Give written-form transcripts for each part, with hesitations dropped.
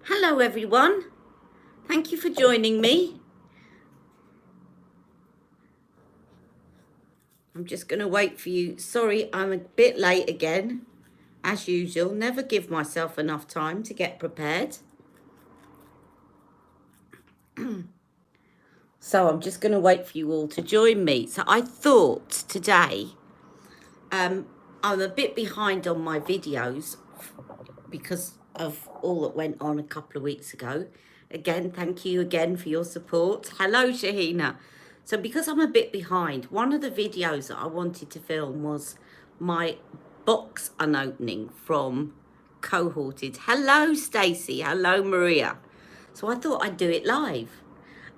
Hello everyone, thank you for joining me. I'm just going to wait for you. Sorry, I'm a bit late again, as usual. Never give myself enough time to get prepared. So I'm just going to wait for you all to join me. So I thought today, I'm a bit behind on my videos because of all that went on a couple of weeks ago. Again, thank you again for your support. Hello, Shahina. So because I'm a bit behind, one of the videos that I wanted to film was my box unopening from Cohorted. Hello, Stacey. Hello, Maria. So I thought I'd do it live.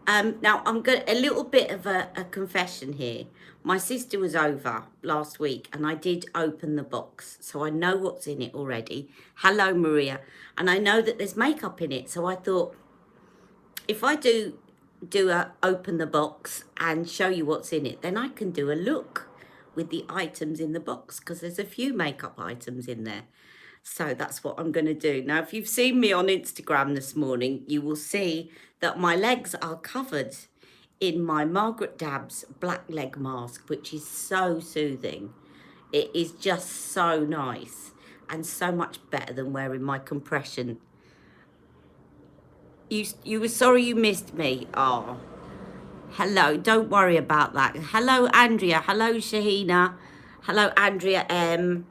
Now I'm going a little bit of a confession here. My sister was over last week and I did open the box, so I know what's in it already. Hello, Maria. And I know that there's makeup in it, so I thought if I do open the box and show you what's in it, then I can do a look with the items in the box, because there's a few makeup items in there. So that's what I'm going to do. Now, if you've seen me on Instagram this morning, you will see that my legs are covered in my Margaret Dabbs black leg mask, which is so soothing. It is just so nice and so much better than wearing my compression. You were sorry you missed me. Oh, hello. Don't worry about that. Hello, Andrea. Hello, Shahina. Hello, Andrea M.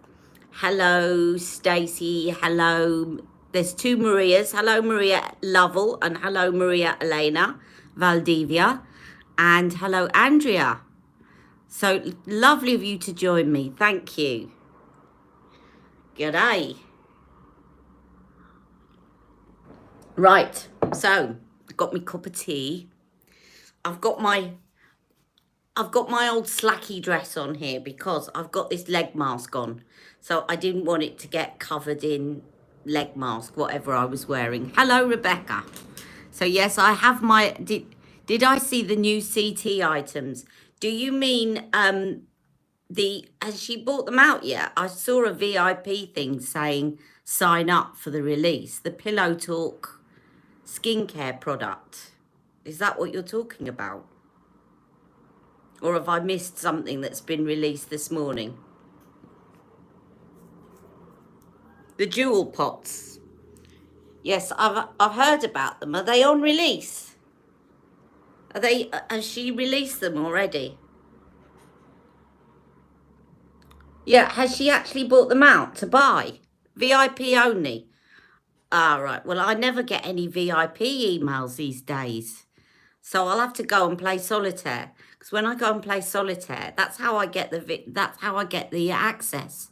Hello, Stacey. Hello. There's two Marias. Hello, Maria Lovell, and hello, Maria Elena Valdivia. And hello, Andrea. So lovely of you to join me. Thank you. G'day. Right. So I've got my cup of tea. I've got my old slacky dress on here because I've got this leg mask on. So I didn't want it to get covered in leg mask, whatever I was wearing. Hello, Rebecca. So yes, I have my, did I see the new CT items? Do you mean has she bought them out yet? I saw a VIP thing saying sign up for the release, the Pillow Talk skincare product. Is that what you're talking about? Or have I missed something that's been released this morning? The jewel pots. Yes, I've heard about them. Are they on release? Are they? Has she released them already? Yeah, has she actually bought them out to buy? VIP only. Ah, right. Well, I never get any VIP emails these days. So I'll have to go and play solitaire, because when I go and play solitaire, that's how I get the access.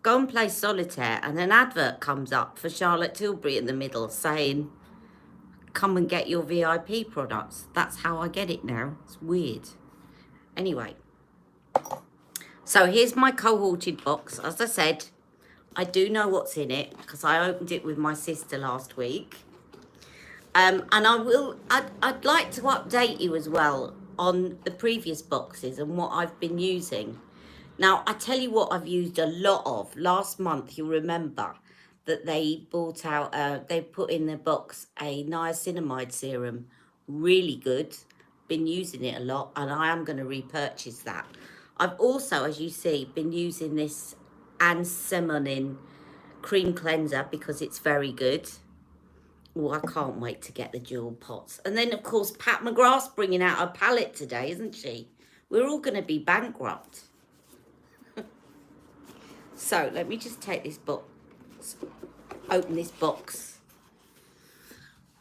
Go and play solitaire, and an advert comes up for Charlotte Tilbury in the middle saying, "Come and get your VIP products." That's how I get it now. It's weird. Anyway, so here's my Cohorted box. As I said, I do know what's in it because I opened it with my sister last week. And I'd like to update you as well on the previous boxes and what I've been using. Now, I tell you what I've used a lot of. Last month, you'll remember that they bought out, they put in their box a niacinamide serum. Really good. Been using it a lot, and I am going to repurchase that. I've also, as you see, been using this Ansemonin cream cleanser because it's very good. Oh, I can't wait to get the jewel pots. And then, of course, Pat McGrath's bringing out her palette today, isn't she? We're all going to be bankrupt. So, let me just take this box, open this box.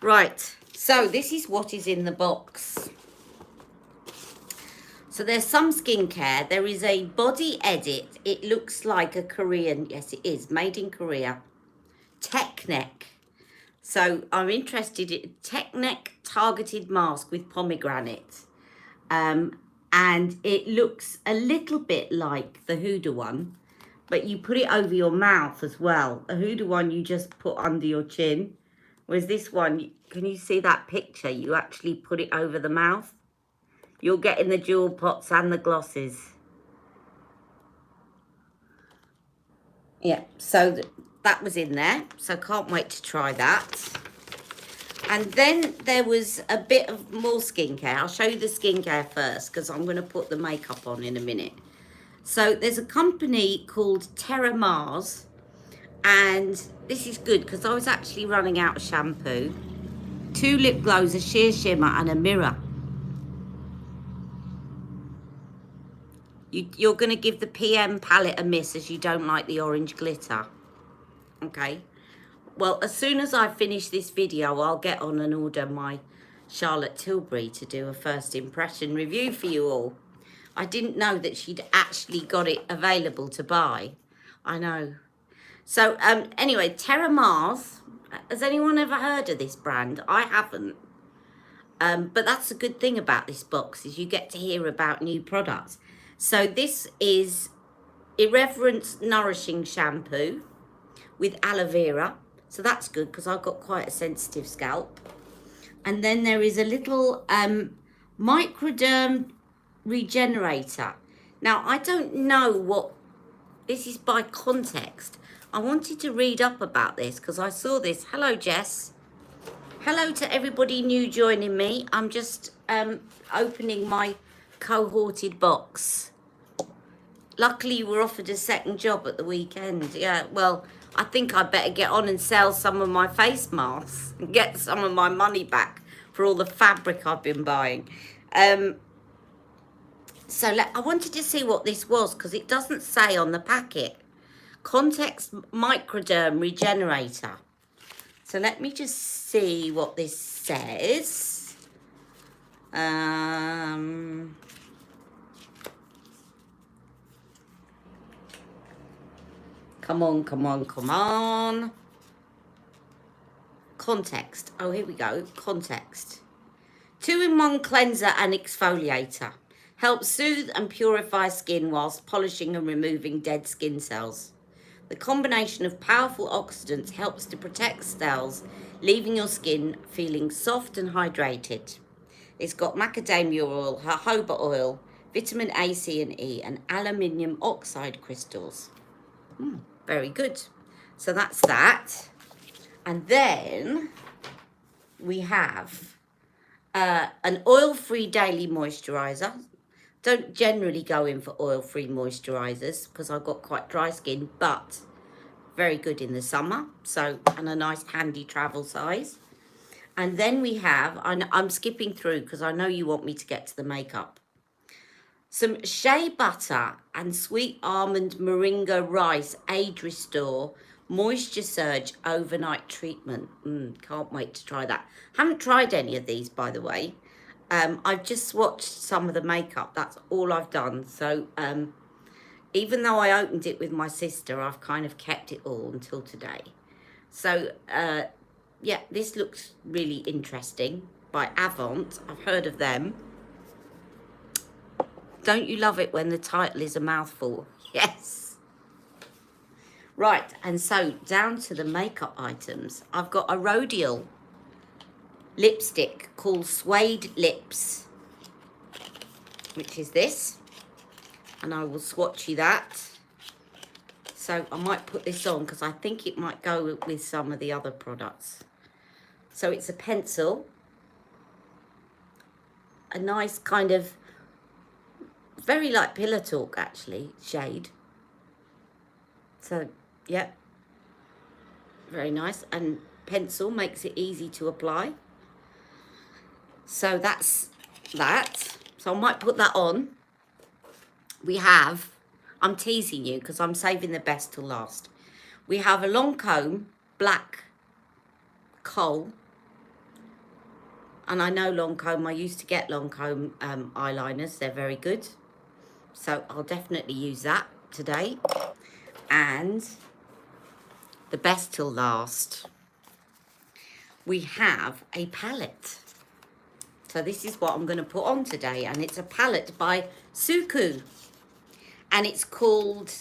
Right, so this is what is in the box. So there's some skincare. There is a Body Edit. It looks like a Korean, yes it is, made in Korea. Technic. So I'm interested in Technic Targeted Mask with Pomegranate. And it looks a little bit like the Huda one, but you put it over your mouth as well. The Huda one you just put under your chin, whereas this one, can you see that picture? You actually put it over the mouth. You're getting the jewel pots and the glosses. Yeah, so that was in there. So can't wait to try that. And then there was a bit of more skincare. I'll show you the skincare first because I'm going to put the makeup on in a minute. So there's a company called Terra Mars, and this is good because I was actually running out of shampoo. 2 lip glows, a sheer shimmer and a mirror. You're going to give the PM palette a miss as you don't like the orange glitter. Okay. Well, as soon as I finish this video, I'll get on and order my Charlotte Tilbury to do a first impression review for you all. I didn't know that she'd actually got it available to buy. I know. So, anyway, Terra Mars. Has anyone ever heard of this brand? I haven't. But that's the good thing about this box is you get to hear about new products. So this is Irreverence Nourishing Shampoo with aloe vera. So that's good because I've got quite a sensitive scalp. And then there is a little Microderm Regenerator. Now, I don't know what... This is by Context. I wanted to read up about this because I saw this. Hello, Jess. Hello to everybody new joining me. I'm just opening my cohorted box. Luckily, we're offered a second job at the weekend. Yeah, well, I think I better get on and sell some of my face masks and get some of my money back for all the fabric I've been buying. So I wanted to see what this was because it doesn't say on the packet. Context Microderm Regenerator. So let me just see what this says. Come on, come on, come on. Context. Oh, here we go. Context. 2-in-1 cleanser and exfoliator. Helps soothe and purify skin whilst polishing and removing dead skin cells. The combination of powerful oxidants helps to protect cells, leaving your skin feeling soft and hydrated. It's got macadamia oil, jojoba oil, vitamin A, C and E, and aluminium oxide crystals. Very good. So that's that. And then we have an oil-free daily moisturiser. Don't generally go in for oil-free moisturisers because I've got quite dry skin, but very good in the summer. So, and a nice handy travel size. And then we have, I'm skipping through because I know you want me to get to the makeup. Some shea butter and sweet almond moringa rice age restore moisture surge overnight treatment. Can't wait to try that. Haven't tried any of these, by the way. I've just swatched some of the makeup. That's all I've done. So even though I opened it with my sister, I've kind of kept it all until today. So yeah, this looks really interesting. By Avant. I've heard of them. Don't you love it when the title is a mouthful? Yes. Right, and so down to the makeup items. I've got a Rodial lipstick called Suede Lips, which is this. And I will swatch you that. So I might put this on because I think it might go with some of the other products. So it's a pencil. A nice kind of, very like Pillow Talk actually, shade. So, yeah. Very nice. And pencil makes it easy to apply. So that's that. So I might put that on. We have, I'm teasing you because I'm saving the best till last. We have a Lancome black coal. And I know Lancome, I used to get Lancome eyeliners. They're very good. So I'll definitely use that today. And the best till last, we have a palette. So this is what I'm going to put on today. And it's a palette by Suku. And it's called,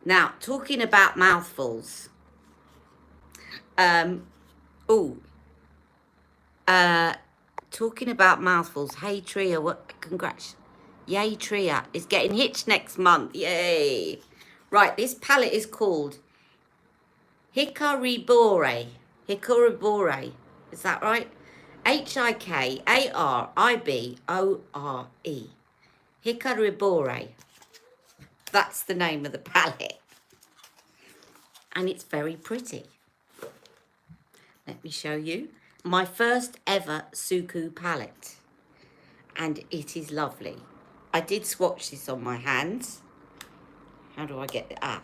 now talking about mouthfuls. Talking about mouthfuls. Hey Tria, what? Congrats. Yay Tria. It's getting hitched next month. Yay. Right, this palette is called Hikari Bore. Hikaribore. Is that right? Hikaribore. Hikaribore. That's the name of the palette. And it's very pretty. Let me show you. My first ever Suku palette. And it is lovely. I did swatch this on my hands. How do I get it? Ah.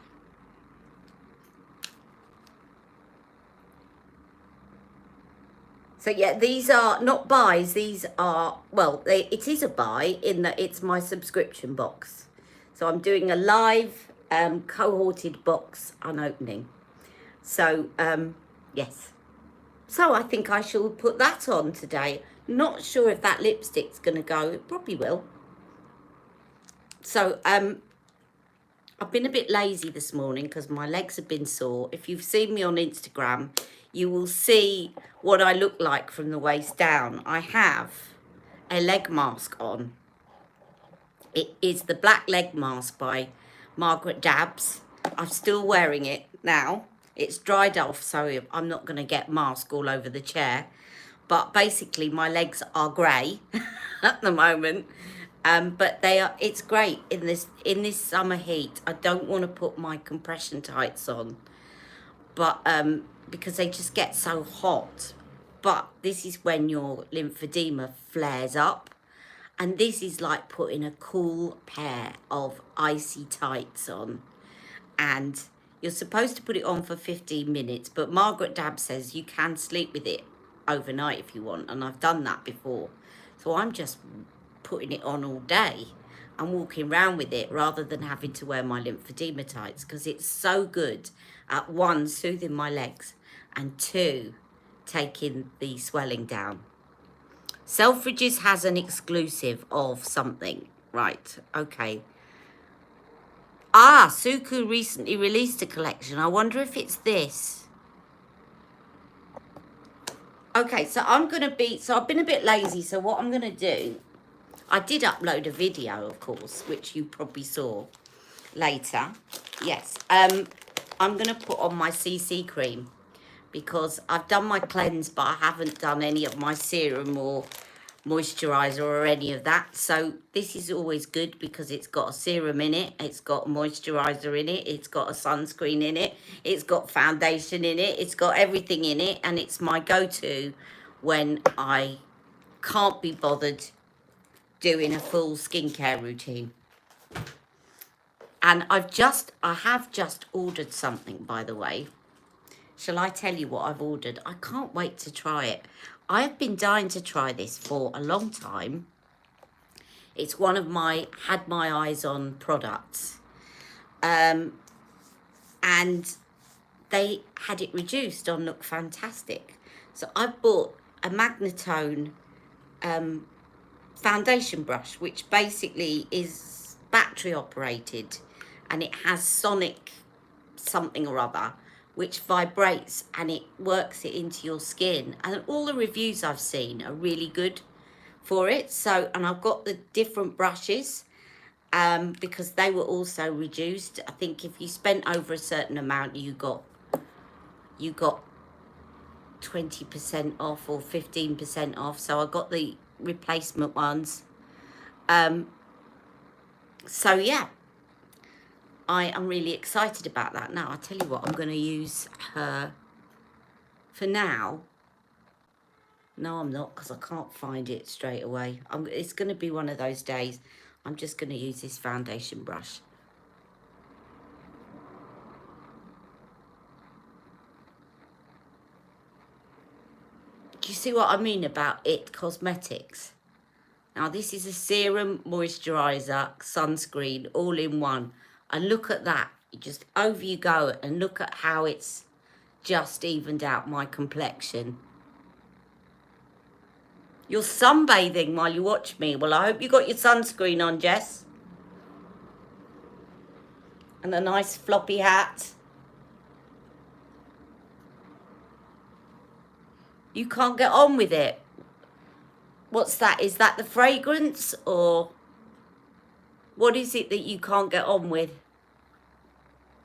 So yeah, these are not buys. These are, well, it is a buy in that it's my subscription box. So I'm doing a live cohorted box unopening. So, yes. So I think I shall put that on today. Not sure if that lipstick's going to go. It probably will. So, I've been a bit lazy this morning because my legs have been sore. If you've seen me on Instagram, you will see what I look like from the waist down. I have a leg mask on. It is the black leg mask by Margaret Dabbs. I'm still wearing it now. It's dried off, so I'm not going to get mask all over the chair. But basically, my legs are grey at the moment. But they are. It's great in this summer heat. I don't want to put my compression tights on, but because they just get so hot. But this is when your lymphedema flares up, and this is like putting a cool pair of icy tights on, and you're supposed to put it on for 15 minutes. But Margaret Dabb says you can sleep with it overnight if you want, and I've done that before. So I'm just putting it on all day and walking around with it rather than having to wear my lymphedema tights, because it's so good at one, soothing my legs, and two, taking the swelling down. Selfridges has an exclusive of something. Right, okay. Ah, Suku recently released a collection. I wonder if it's this. Okay, so I've been a bit lazy, so what I'm going to do, I did upload a video, of course, which you probably saw later. Yes, I'm going to put on my CC cream because I've done my cleanse, but I haven't done any of my serum or moisturizer or any of that. So this is always good because it's got a serum in it, it's got moisturizer in it, it's got a sunscreen in it, it's got foundation in it, it's got everything in it, and it's my go-to when I can't be bothered doing a full skincare routine. And I have just ordered something, by the way. Shall I tell you what I've ordered? I can't wait to try it. I've been dying to try this for a long time. It's one of my had my eyes on products. And they had it reduced on Look Fantastic. So I bought a Magnetone foundation brush, which basically is battery operated, and it has sonic something or other, which vibrates and it works it into your skin. And all the reviews I've seen are really good for it. So, and I've got the different brushes because they were also reduced. I think if you spent over a certain amount, you got 20% off or 15% off. So I got the replacement ones. So yeah, I am really excited about that. Now, I'll tell you what, I'm going to use her for now. No, I'm not, because I can't find it straight away. It's going to be one of those days. I'm just going to use this foundation brush. Do you see what I mean about IT Cosmetics? Now, this is a serum, moisturiser, sunscreen, all in one. And look at that. Just over you go, and look at how it's just evened out my complexion. You're sunbathing while you watch me. Well, I hope you got your sunscreen on, Jess. And a nice floppy hat. You can't get on with it. What's that? Is that the fragrance, or what is it that you can't get on with?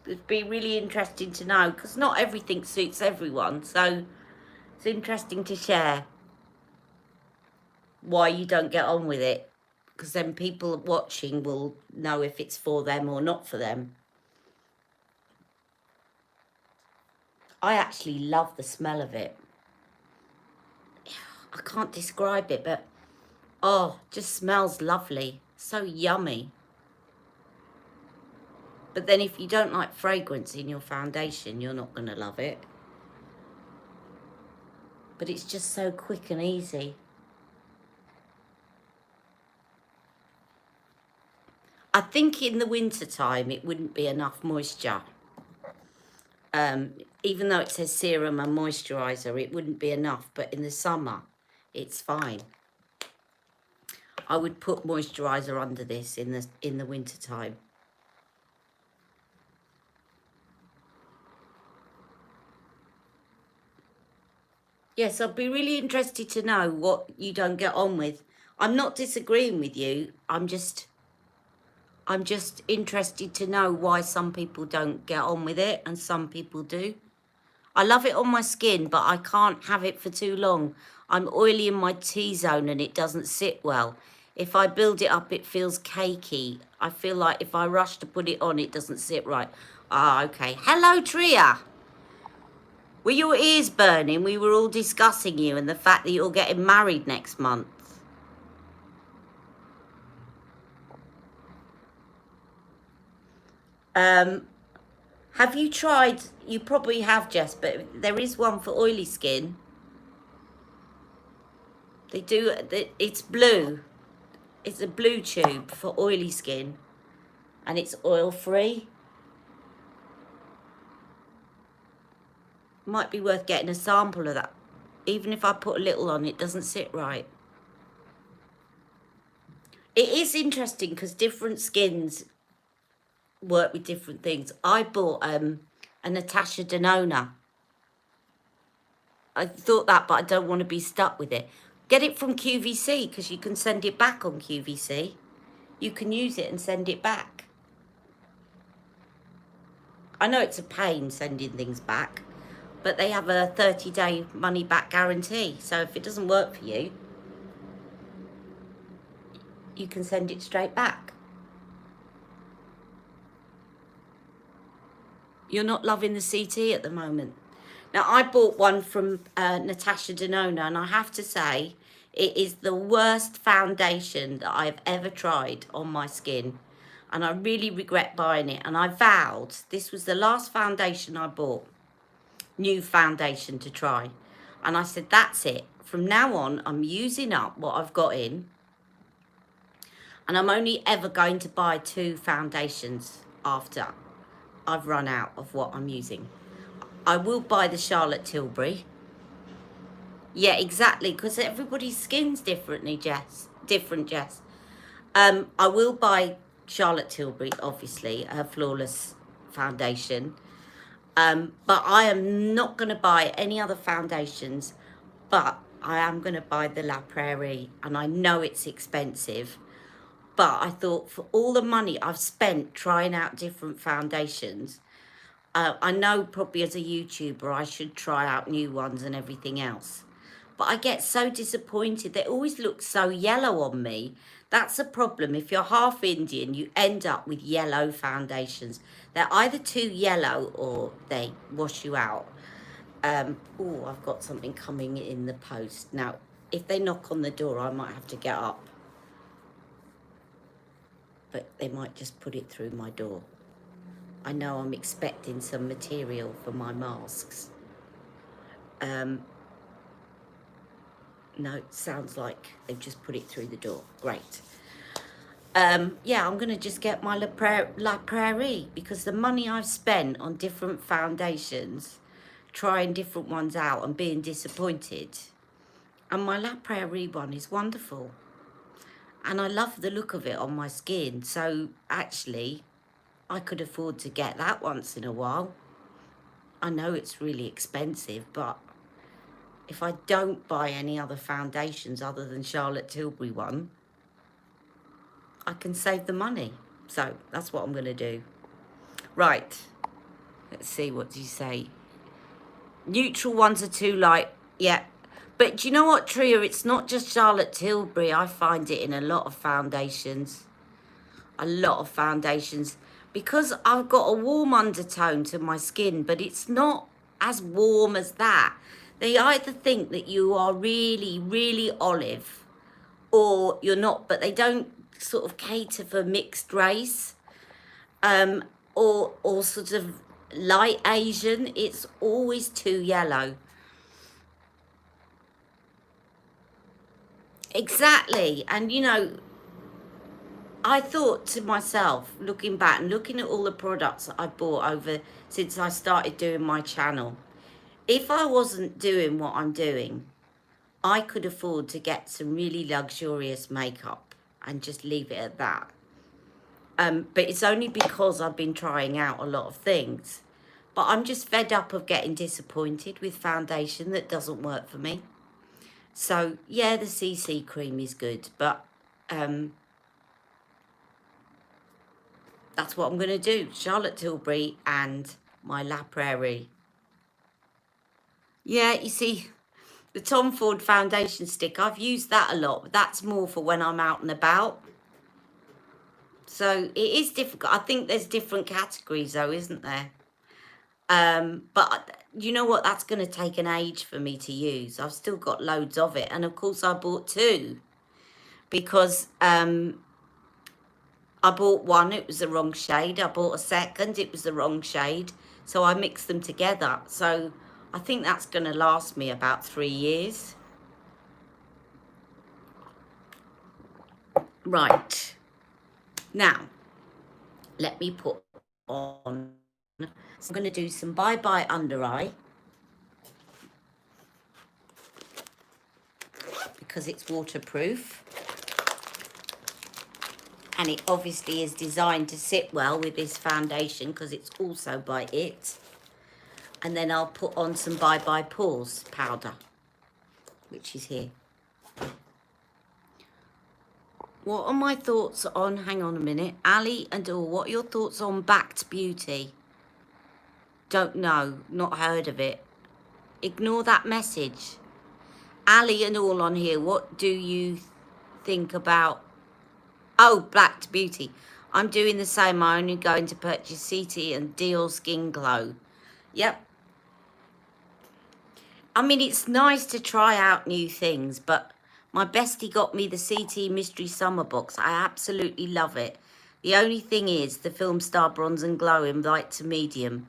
It'd be really interesting to know, because not everything suits everyone. So It's interesting to share why you don't get on with it, because then people watching will know if it's for them or not for them. I actually love the smell of it. I can't describe it, but oh, just smells lovely. So yummy. But then if you don't like fragrance in your foundation, you're not going to love it. But it's just so quick and easy. I think in the winter time it wouldn't be enough moisture. Even though it says serum and moisturiser, it wouldn't be enough. But in the summer, it's fine. I would put moisturiser under this in the winter time. Yes, I'd be really interested to know what you don't get on with. I'm not disagreeing with you. I'm just interested to know why some people don't get on with it and some people do. I love it on my skin, but I can't have it for too long. I'm oily in my T-zone and it doesn't sit well. If I build it up, it feels cakey. I feel like if I rush to put it on, it doesn't sit right. Ah, okay. Hello, Tria. Were your ears burning? We were all discussing you and the fact that you're getting married next month. Have you tried, you probably have, Jess, but there is one for oily skin. They do, it's blue. It's a blue tube for oily skin and it's oil free. Might be worth getting a sample of that. Even if I put a little on, it doesn't sit right. It is interesting because different skins work with different things. I bought a Natasha Denona. I thought that, but I don't want to be stuck with it. Get it from QVC because you can send it back on QVC. You can use it and send it back. I know it's a pain sending things back, but they have a 30-day money-back guarantee. So if it doesn't work for you, you can send it straight back. You're not loving the CT at the moment. Now, I bought one from Natasha Denona, and I have to say, it is the worst foundation that I've ever tried on my skin. And I really regret buying it. And I vowed, this was the last foundation I bought, new foundation to try. And I said, that's it. From now on, I'm using up what I've got in. And I'm only ever going to buy 2 foundations after I've run out of what I'm using. I will buy the Charlotte Tilbury. Yeah, exactly, because everybody's skin's differently, Jess. Jess. I will buy Charlotte Tilbury, obviously, her Flawless foundation. But I am not going to buy any other foundations, but I am going to buy the La Prairie, and I know it's expensive. But I thought for all the money I've spent trying out different foundations, I know probably as a YouTuber I should try out new ones and everything else. But I get so disappointed. They always look so yellow on me. That's a problem. If you're half Indian, you end up with yellow foundations. They're either too yellow or they wash you out. Oh, I've got something coming in the post. Now, if they knock on the door, I might have to get up. But they might just put it through my door. I know I'm expecting some material for my masks. No, it sounds like they've just put it through the door. Great. Yeah, I'm going to just get my La Prairie because the money I've spent on different foundations, trying different ones out and being disappointed. And my La Prairie one is wonderful. And I love the look of it on my skin. So actually, I could afford to get that once in a while. I know it's really expensive, but if I don't buy any other foundations other than Charlotte Tilbury one, I can save the money. So that's what I'm going to do. Right. Let's see, what do you say? Neutral ones are too light. Yeah. But do you know what, Tria? It's not just Charlotte Tilbury. I find it in a lot of foundations. A lot of foundations. Because I've got a warm undertone to my skin, but it's not as warm as that. They either think that you are really, really olive or you're not, but they don't sort of cater for mixed race, um, or sort of light Asian. It's always too yellow. Exactly. And you know, I thought to myself, looking back and looking at all the products that I bought over since I started doing my channel, if I wasn't doing what I'm doing, I could afford to get some really luxurious makeup and just leave it at that. But it's only because I've been trying out a lot of things. But I'm just fed up of getting disappointed with foundation that doesn't work for me. So, yeah, the CC cream is good, but that's what I'm going to do. Charlotte Tilbury and my La Prairie. Yeah, you see, the Tom Ford foundation stick, I've used that a lot. But that's more for when I'm out and about. So it is difficult. I think there's different categories though, isn't there? But you know what? That's going to take an age for me to use. I've still got loads of it. And of course I bought two because I bought one, it was the wrong shade. I bought a second, it was the wrong shade. So I mixed them together. So I think that's going to last me about 3 years. Right. Now, let me put on. So I'm going to do some Bye Bye Under Eye. Because it's waterproof. And it obviously is designed to sit well with this foundation because it's also by It. And then I'll put on some Bye Bye Pores powder, which is here. What are my thoughts on, hang on a minute, Ali and all, what are your thoughts on Backed Beauty? Don't know, not heard of it. Ignore that message. Ali and all on here, what do you think about, oh, Backed Beauty. I'm doing the same, I'm only going to purchase CT and Deal Skin Glow. Yep. I mean, it's nice to try out new things, but my bestie got me the CT Mystery Summer Box. I absolutely love it. The only thing is the Film Star Bronze and Glow in light to medium.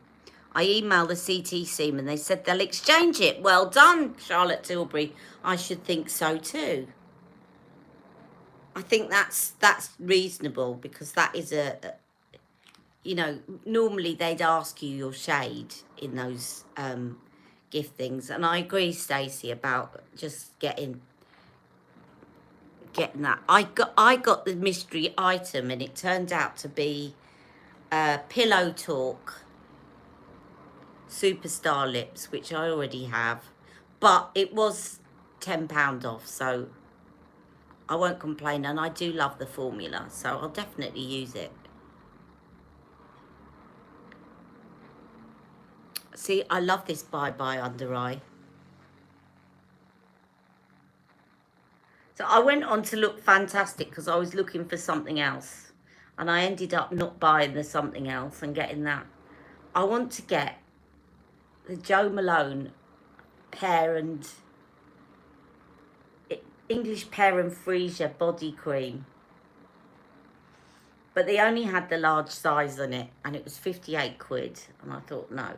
I emailed the CT team and they said they'll exchange it. Well done, Charlotte Tilbury. I should think so too. I think that's reasonable because that is you know, normally they'd ask you your shade in those gift things, and I agree, Stacey, about just getting that. I got the mystery item, and it turned out to be Pillow Talk Superstar Lips, which I already have, but it was £10 off, so I won't complain, and I do love the formula, so I'll definitely use it. See, I love this Bye Bye Under Eye. So I went on to Look Fantastic because I was looking for something else. And I ended up not buying the something else and getting that. I want to get the Jo Malone Pear and English Pear and Freesia body cream. But they only had the large size on it and it was 58 quid. And I thought, no,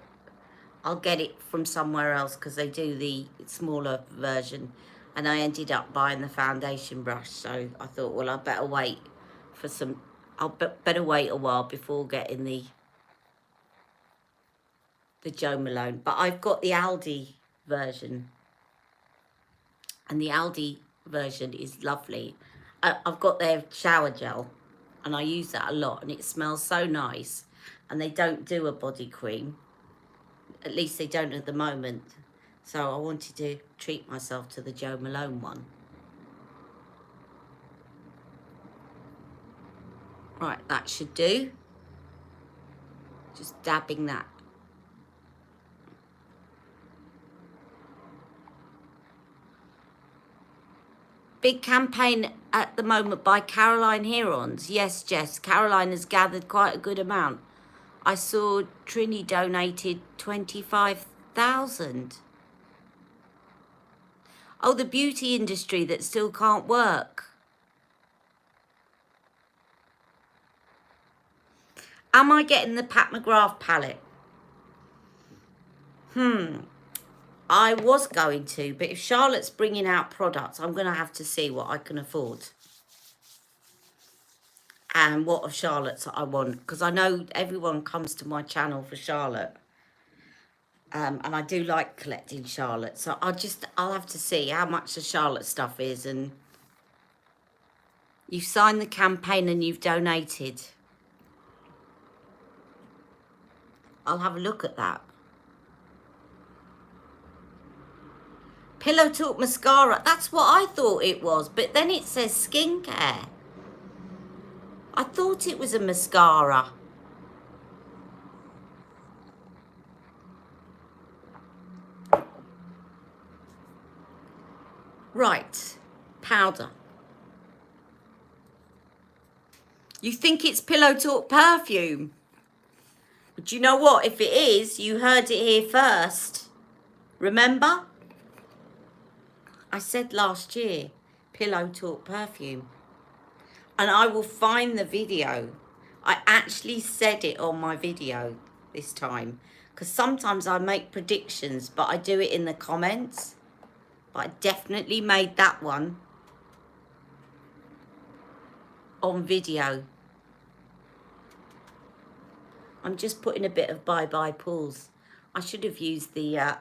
I'll get it from somewhere else because they do the smaller version. And I ended up buying the foundation brush. So I thought, well, I better wait for some, better wait a while before getting the Jo Malone. But I've got the Aldi version. And the Aldi version is lovely. I've got their shower gel. And I use that a lot. And it smells so nice. And they don't do a body cream. At least they don't at the moment. So I wanted to treat myself to the Jo Malone one. Right, that should do. Just dabbing that. big campaign at the moment by Caroline Herons. Yes, Jess, Caroline has gathered quite a good amount. I saw Trini donated 25,000. Oh, the beauty industry that still can't work. Am I getting the Pat McGrath palette? I was going to, but if Charlotte's bringing out products, I'm going to have to see what I can afford. And what of Charlotte's I want. Because I know everyone comes to my channel for Charlotte. And I do like collecting Charlotte. So I'll have to see how much the Charlotte stuff is. And you've signed the campaign and you've donated. I'll have a look at that. Pillow Talk mascara. That's what I thought it was. But then it says skincare. I thought it was a mascara. Right. Powder. You think it's Pillow Talk perfume? But you know what? If it is, you heard it here first. Remember? I said last year, Pillow Talk perfume. And I will find the video. I actually said it on my video this time. Because sometimes I make predictions, but I do it in the comments. But I definitely made that one on video. I'm just putting a bit of Bye Bye Pools. I should have used the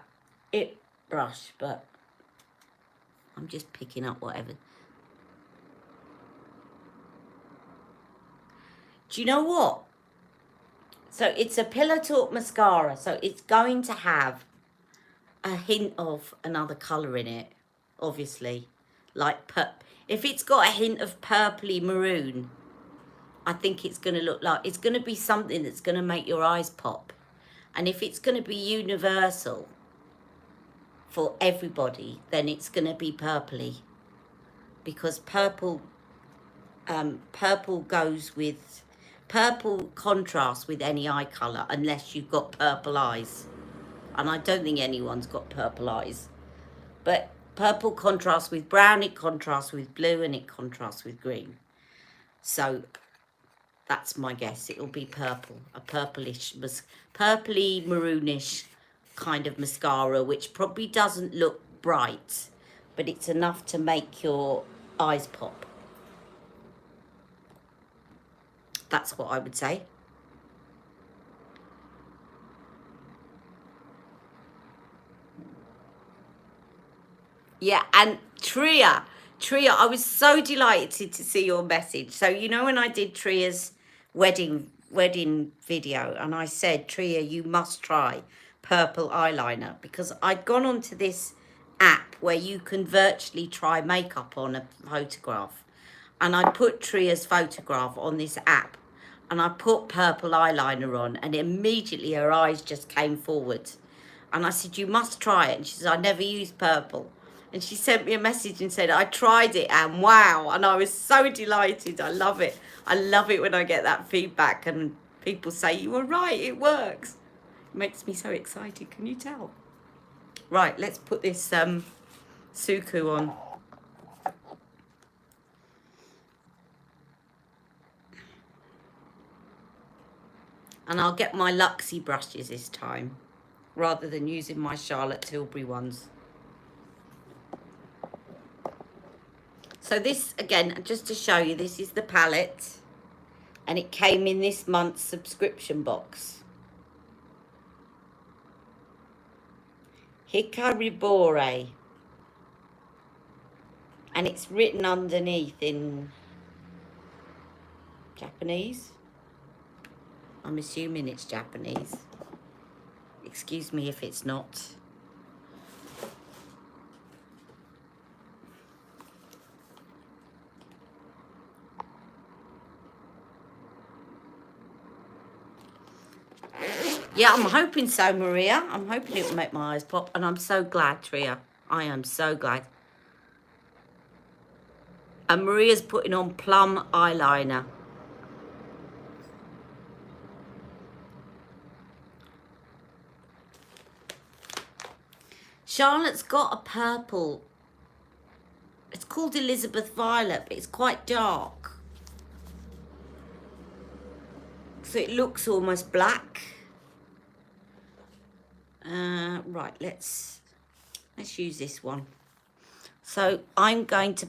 it brush, but I'm just picking up whatever. Do you know what? So it's a Pillow Talk mascara. So it's going to have a hint of another colour in it, obviously. Like, if it's got a hint of purpley maroon, I think it's going to look like, it's going to be something that's going to make your eyes pop. And if it's going to be universal for everybody, then it's going to be purpley. Because purple goes with, purple contrasts with any eye colour unless you've got purple eyes. And I don't think anyone's got purple eyes. But purple contrasts with brown, it contrasts with blue, and it contrasts with green. So that's my guess. It'll be purple, a purplish, purpley, maroonish kind of mascara, which probably doesn't look bright, but it's enough to make your eyes pop. That's what I would say. Yeah, and Tria, I was so delighted to see your message. So, you know, when I did Tria's wedding video, and I said, Tria, you must try purple eyeliner, because I'd gone onto this app where you can virtually try makeup on a photograph, and I put Tria's photograph on this app, and I put purple eyeliner on, and immediately her eyes just came forward. And I said, you must try it. And she said, I never used purple. And she sent me a message and said, I tried it and wow. And I was so delighted. I love it. I love it when I get that feedback and people say, you were right, it works. It makes me so excited. Can you tell? Right, let's put this Suku on. And I'll get my Luxie brushes this time, rather than using my Charlotte Tilbury ones. So this, again, just to show you, this is the palette. And it came in this month's subscription box. Hikaribore. And it's written underneath in Japanese. I'm assuming it's Japanese. Excuse me if it's not. Yeah, I'm hoping so, Maria. I'm hoping it will make my eyes pop. And I'm so glad, Tria. I am so glad. And Maria's putting on plum eyeliner. Charlotte's got a purple. It's called Elizabeth Violet, but it's quite dark. So it looks almost black. Right, let's use this one. So I'm going to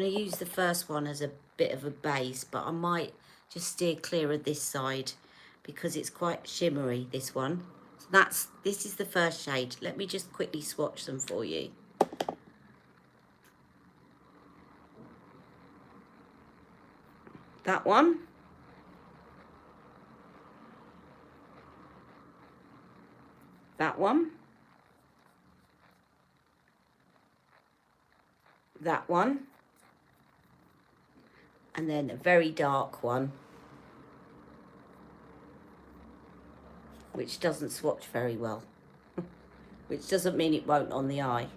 use the first one as a bit of a base, but I might just steer clear of this side because it's quite shimmery, this one. So this is the first shade. Let me just quickly swatch them for you. That one. That one. That one. And then a very dark one, which doesn't swatch very well, which doesn't mean it won't on the eye.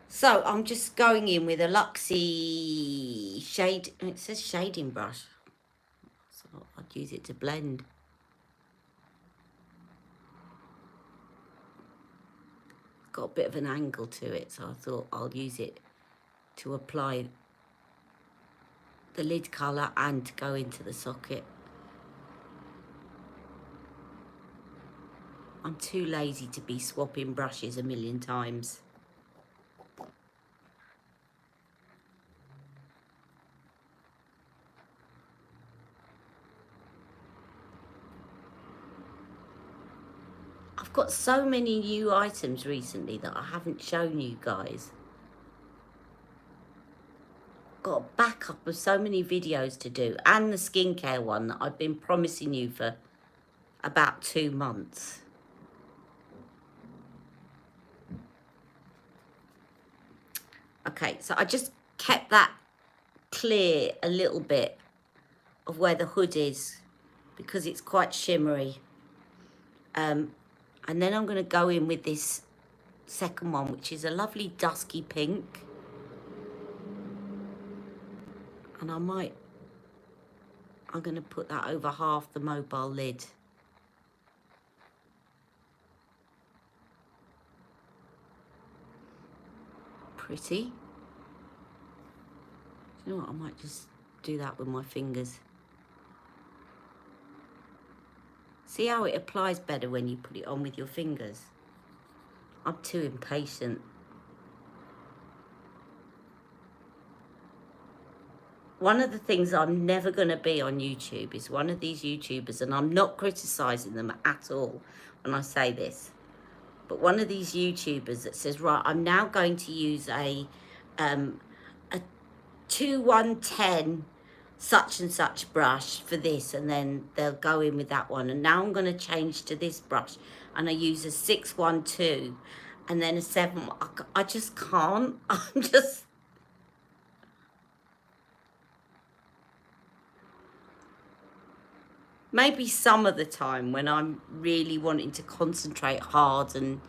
So I'm just going in with a Luxie shade, and it says shading brush, so I'd use it to blend. It's got a bit of an angle to it, so I thought I'll use it to apply the lid colour and to go into the socket. I'm too lazy to be swapping brushes a million times. I've got so many new items recently that I haven't shown you guys. Got a backup of so many videos to do, and the skincare one that I've been promising you for about 2 months. Okay, so I just kept that clear a little bit of where the hood is because it's quite shimmery. And then I'm going to go in with this second one, which is a lovely dusky pink. And I'm going to put that over half the mobile lid. Pretty. You know what, I might just do that with my fingers. See how it applies better when you put it on with your fingers? I'm too impatient. One of the things I'm never going to be on YouTube is one of these YouTubers, and I'm not criticising them at all when I say this, but one of these YouTubers that says, right, I'm now going to use a 2110 such and such brush for this, and then they'll go in with that one, and now I'm going to change to this brush and I use a 612 and then a 7. I just can't. I'm just, maybe some of the time when I'm really wanting to concentrate hard and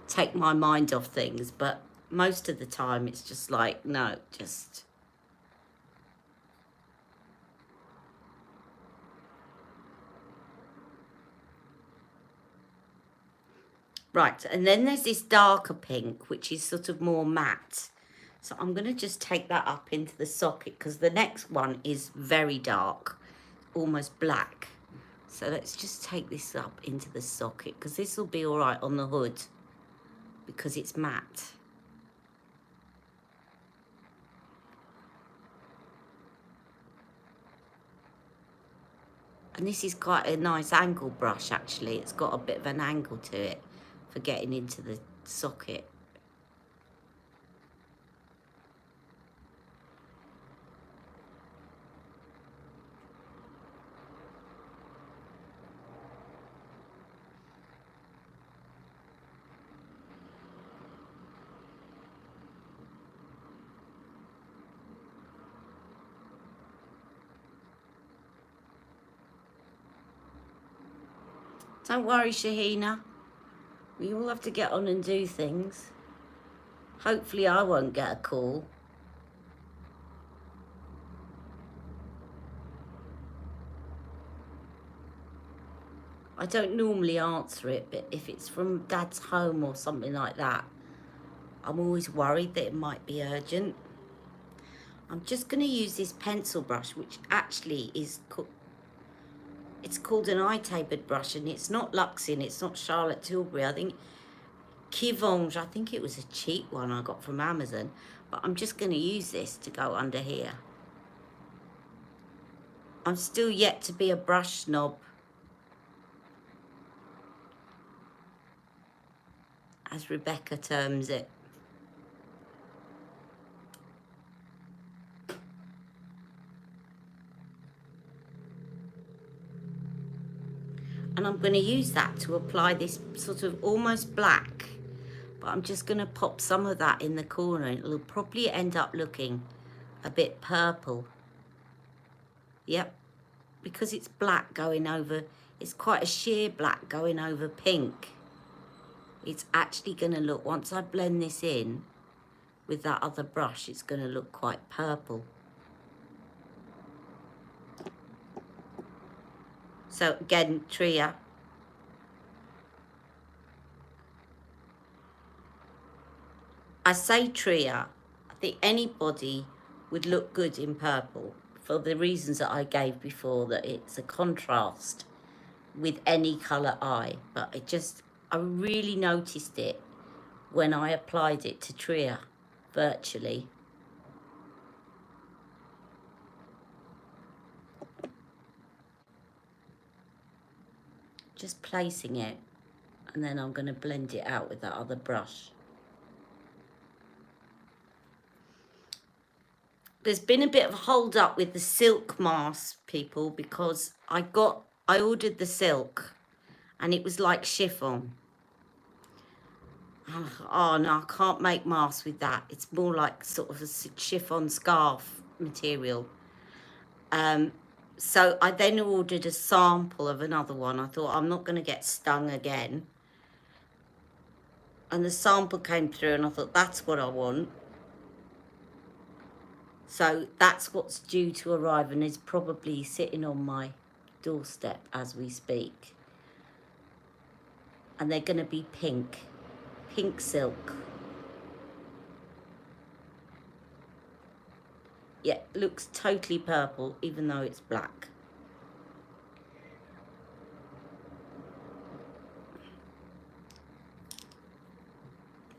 take my mind off things, but most of the time it's just like, no, just right. And then there's this darker pink, which is sort of more matte. So I'm going to just take that up into the socket because the next one is very dark, almost black. So let's just take this up into the socket because this will be all right on the hood because it's matte. And this is quite a nice angle brush, actually. It's got a bit of an angle to it for getting into the socket. Don't worry, Shahina. We all have to get on and do things. Hopefully I won't get a call. I don't normally answer it, but if it's from Dad's home or something like that, I'm always worried that it might be urgent. I'm just going to use this pencil brush, which actually is, it's called an eye-tapered brush, and it's not Luxin, it's not Charlotte Tilbury. I think Kivange, I think it was a cheap one I got from Amazon, but I'm just going to use this to go under here. I'm still yet to be a brush snob, as Rebecca terms it. And I'm going to use that to apply this sort of almost black, but I'm just going to pop some of that in the corner. It'll probably end up looking a bit purple. Yep, because it's black going over, it's quite a sheer black going over pink. It's actually going to look, once I blend this in with that other brush, it's going to look quite purple. So again, Tria. I say Tria, I think anybody would look good in purple for the reasons that I gave before, that it's a contrast with any colour eye. But I really noticed it when I applied it to Tria virtually. Just placing it, and then I'm going to blend it out with that other brush. There's been a bit of a hold up with the silk mask, people, because I ordered the silk and it was like chiffon. Oh no, I can't make masks with that. It's more like sort of a chiffon scarf material. So I then ordered a sample of another one. I thought, I'm not going to get stung again. And the sample came through and I thought, that's what I want. So that's what's due to arrive and is probably sitting on my doorstep as we speak. And they're going to be pink silk. Yeah, looks totally purple, even though it's black.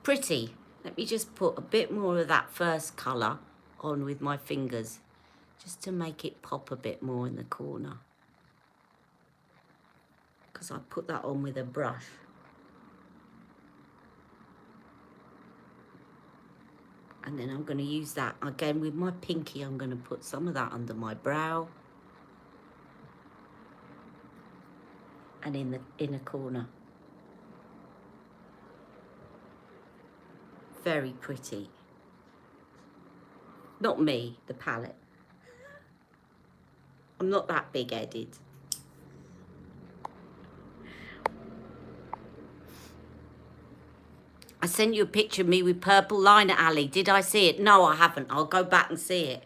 Pretty. Let me just put a bit more of that first colour on with my fingers, just to make it pop a bit more in the corner. Because I put that on with a brush. And then I'm going to use that again with my pinky. I'm going to put some of that under my brow and in the inner corner. Very pretty. Not me, the palette. I'm not that big-headed. I sent you a picture of me with purple liner, Ali. Did I see it? No, I haven't. I'll go back and see it.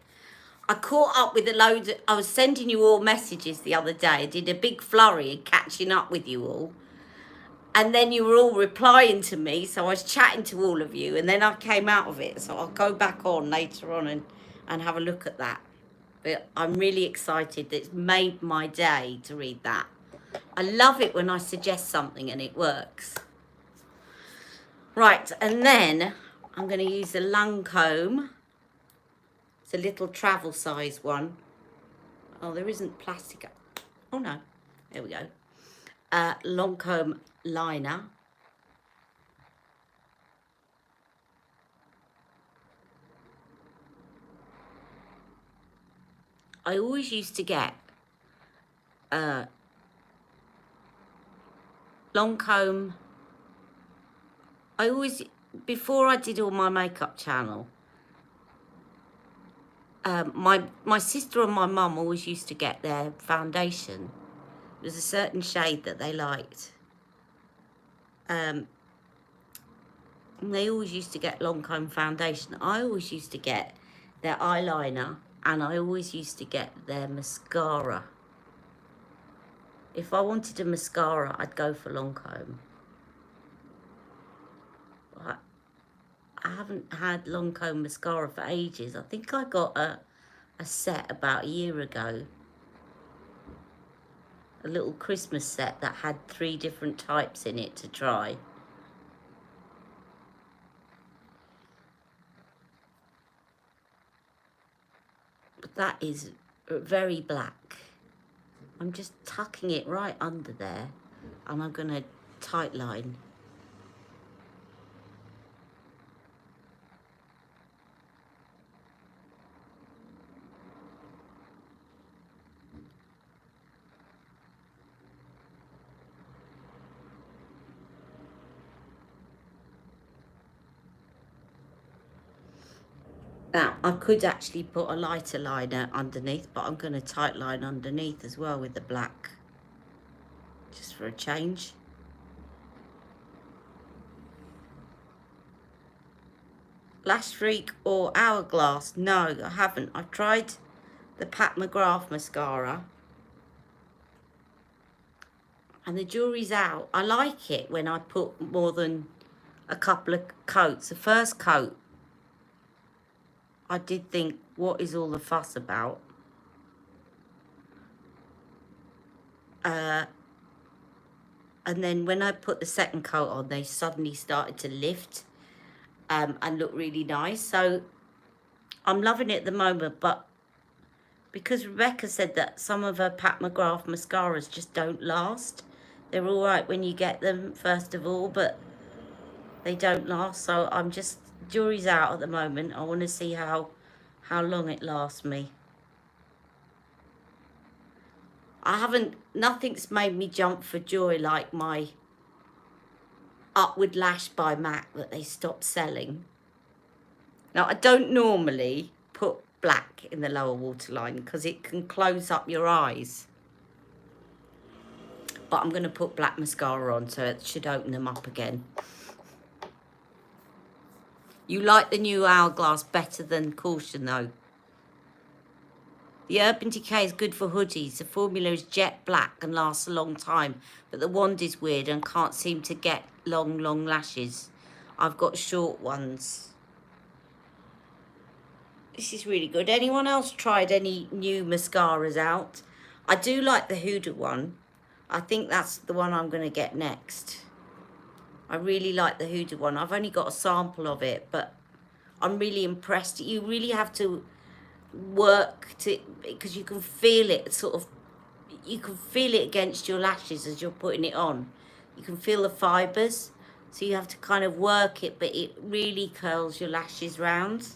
I caught up with a load of, I was sending you all messages the other day. I did a big flurry of catching up with you all. And then you were all replying to me, so I was chatting to all of you, and then I came out of it. So I'll go back on later on and have a look at that. But I'm really excited. It's made my day to read that. I love it when I suggest something and it works. Right, and then I'm going to use a Lancome. It's a little travel size one. Oh, there isn't plastic. Oh no, there we go. Lancome liner. I always used to get Lancome. Before I did all my makeup channel, my sister and my mum always used to get their foundation. There was a certain shade that they liked. And they always used to get Lancome foundation. I always used to get their eyeliner, and I always used to get their mascara. If I wanted a mascara, I'd go for Lancome. I haven't had Lancome mascara for ages. I think I got a set about a year ago. A little Christmas set that had 3 different types in it to try. But that is very black. I'm just tucking it right under there, and I'm going to tight line. Now, I could actually put a lighter liner underneath, but I'm going to tight line underneath as well with the black, just for a change. Lash Freak or Hourglass? No, I haven't. I've tried the Pat McGrath mascara, and the jury's out. I like it when I put more than a couple of coats. The first coat, I did think, what is all the fuss about? And then when I put the second coat on, they suddenly started to lift and look really nice. So I'm loving it at the moment, but because Rebecca said that some of her Pat McGrath mascaras just don't last. They're all right when you get them, first of all, but they don't last. So I'm just, jury's out at the moment. I want to see how long it lasts me. Nothing's made me jump for joy like my Upward Lash by MAC that they stopped selling. Now, I don't normally put black in the lower waterline because it can close up your eyes. But I'm going to put black mascara on, so it should open them up again. You like the new Hourglass better than Caution, though. The Urban Decay is good for hoodies. The formula is jet black and lasts a long time, but the wand is weird and can't seem to get long lashes. I've got short ones. This is really good. Anyone else tried any new mascaras out? I do like the Huda one. I think that's the one I'm going to get next. I really like the Huda one. I've only got a sample of it, but I'm really impressed. You really have to work to, because you can feel it you can feel it against your lashes as you're putting it on. You can feel the fibers, so you have to kind of work it, but it really curls your lashes round.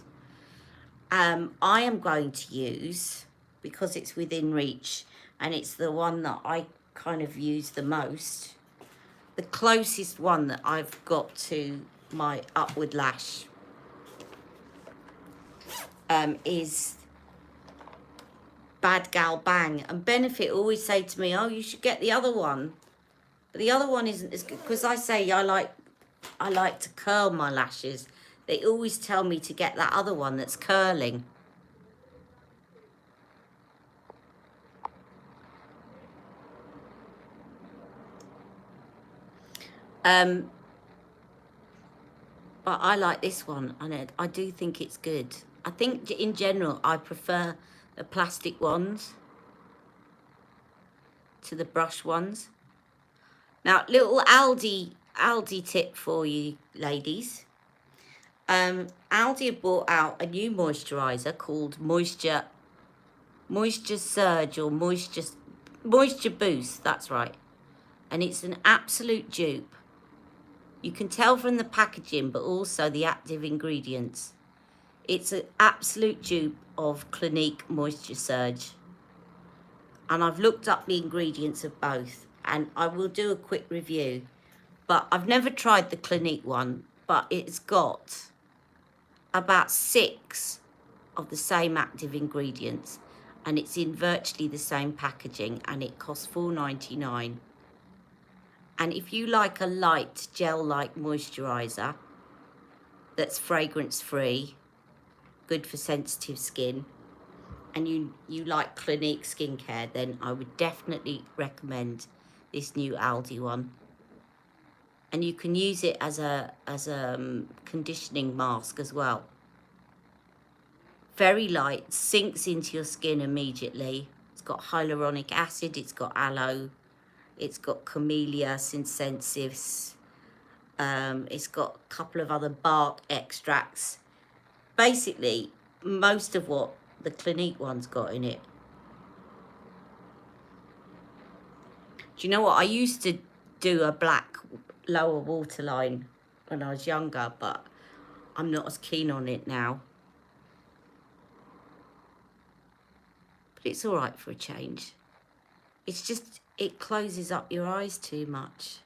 I am going to use, because it's within reach and it's the one that I kind of use the most, the closest one that I've got to my Upward Lash is Bad Gal Bang. And Benefit always say to me, oh, you should get the other one. But the other one isn't as good, because I say I like to curl my lashes. They always tell me to get that other one that's curling. But I like this one, and I do think it's good. I think in general I prefer the plastic ones to the brush ones. Now, little Aldi tip for you ladies. Aldi have brought out a new moisturizer called Moisture Surge or Moisture Boost, that's right. And it's an absolute dupe. You can tell from the packaging, but also the active ingredients. It's an absolute dupe of Clinique Moisture Surge. And I've looked up the ingredients of both, and I will do a quick review. But I've never tried the Clinique one, but it's got about 6 of the same active ingredients, and it's in virtually the same packaging, and it costs $4.99. And if you like a light gel-like moisturizer, that's fragrance free, good for sensitive skin, and you like Clinique skincare, then I would definitely recommend this new Aldi one. And you can use it as a conditioning mask as well. Very light, sinks into your skin immediately. It's got hyaluronic acid, it's got aloe, it's got camellia sinensis, it's got a couple of other bark extracts. Basically, most of what the Clinique one's got in it. Do you know what? I used to do a black lower waterline when I was younger, but I'm not as keen on it now. But it's all right for a change. It's just, it closes up your eyes too much.